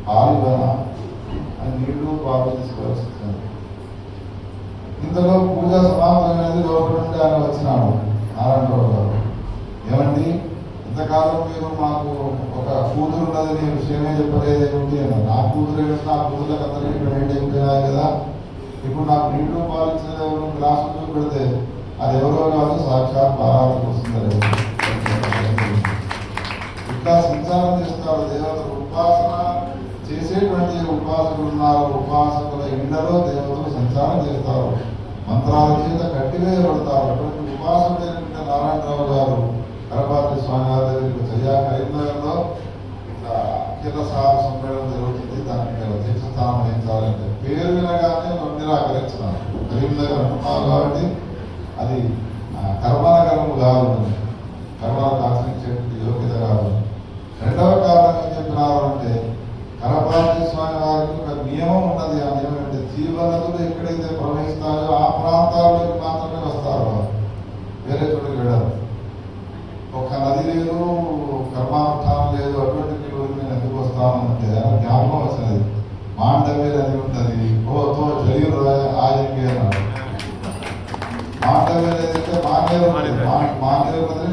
పాలివన అని నీళ్లు పాలు తీసుకువచ్చింది. ఇంతలో పూజ సమాప్తమైనది. లోపల నుండి ఆయన వచ్చినాడు నారాయణరావు గారు. ఏమండి, ఇంతకాలం మీరు మాకు ఒక కూతురు ఉన్నదని విషయమే చెప్పలేదేమిటి అన్నారు. నా కూతురు ఏమిటి, నా కూతురులకు అందరికీ ఇక్కడ ఏంటైపోయినాయి కదా, ఇప్పుడు నాకు నీళ్లు పాలు ఇచ్చిన ఎవరు గ్లాసు పెడితే అది ఎవరో కాదు, సాక్షాత్ భారతకు వస్తుంది. ఇట్లా సంచారం చేస్తారు దేవతలు. ఉపాసన చేసేటువంటి ఉపాసకులు ఉన్నారు. ఉపాసకుల ఇండ్లలో దేవతలు సంచారం చేస్తారు, మంత్రాల చేత కట్టివేయబడతారు. అటువంటి ఉపాసకుడైనటువంటి నారాయణరావు గారు కరపాత్రి స్వామి గారి దగ్గరికి చర్యా కరీంనగర్లో ఇట్లా అఖిల సార సమ్మేళనం జరుగుతుంది. దానికి అధ్యక్ష స్థానం వహించాలంటే పేరు వినగానే నిరాకరించినారు. కరీంనగర్ అంటున్నారు కాబట్టి అది కర్మనగరము కాదు, కర్మలు ఆచరించేటువంటి యోగ్యత కాదు. రెండవ కారణం ఏం చెప్పినారు అంటే, కరపాత్రి స్వామి వారికి ఒక నియమం ఉన్నది. ఆ నియమం అంటే జీవనదులు ఎక్కడైతే ప్రవహిస్తాయో ఆ ప్రాంతాల్లోకి మాత్రమే వస్తారు, వేరే చోటుకి వెళ్ళరు. ఒక నది లేదు, కర్మానుష్ఠానం లేదు, అటువంటి నేను ఎందుకు వస్తాను అంటే జ్ఞాపకం వచ్చినది. మాండవ్య నది ఉంటుంది, ఓతో జలీరు ఆయంగి అన్నాడు. మాండవ్య నది అంటే మాండవ్య నది,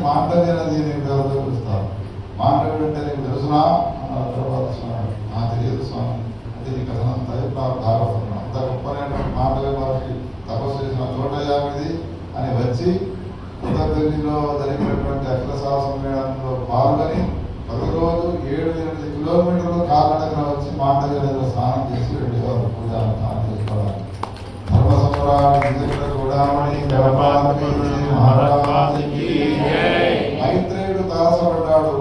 మాండవ్య నది నేను పిలుస్తాను. మాండవ్యుడు అంటే నీకు తెలుసునా అన్నారు తర్వాత స్వామి. తెలియదు స్వామి అంటే ఈ కథనంతా భాగవతం అంత గొప్పనైనటువంటి మాండవ్య వారికి తపస్సు చేసిన చోటయామిది అని వచ్చి కొత్తపల్లిలో జరిగినటువంటి అఖిల సార సమ్మేళనంలో పాల్గొని ప్రతిరోజు 7-8 కిలోమీటర్లు కాలినడకన వచ్చి మాండవ్య నదిలో స్నానం చేసి వెళ్ళేవారు. పూజ స్నానం చేసుకోవడానికి. ధర్మ మైత్రేయుడు తారసపడ్డాడు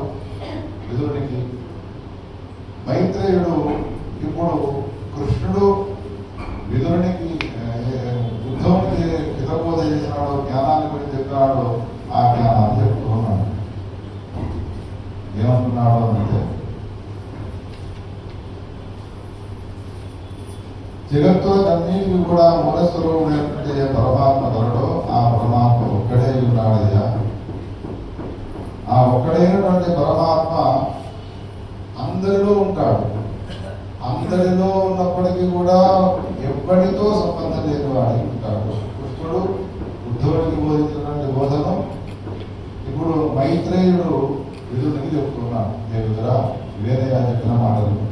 విదురుడికి. మైత్రేయుడు ఇప్పుడు కృష్ణుడు విదురునికి యుద్ధంకి హితబోధ చేసినాడు, జ్ఞానాన్ని గురించి చెప్పినాడు. ఆ జ్ఞానాన్ని చెప్పుకున్నాడు. ఏమంటున్నాడు అంటే, జగత్తులకన్నిటికీ కూడా మూలస్వరూపుడైనటువంటి పరమాత్మ కలడో ఆ పరమాత్మ ఒక్కడే ఉన్నాడయ్యా. ఆ ఒక్కడైనటువంటి పరమాత్మ అందరిలో ఉంటాడు. అందరిలో ఉన్నప్పటికీ కూడా ఎవ్వడితో సంబంధం లేని వాడి ఉంటాడు. కృష్ణుడు ఉద్ధవుడికి బోధించినటువంటి బోధనం ఇప్పుడు మైత్రేయుడు విదురునికి చెప్తున్నాడు. ఏ విధంగా ఇవేదయ్యా చెప్పిన మాటలు.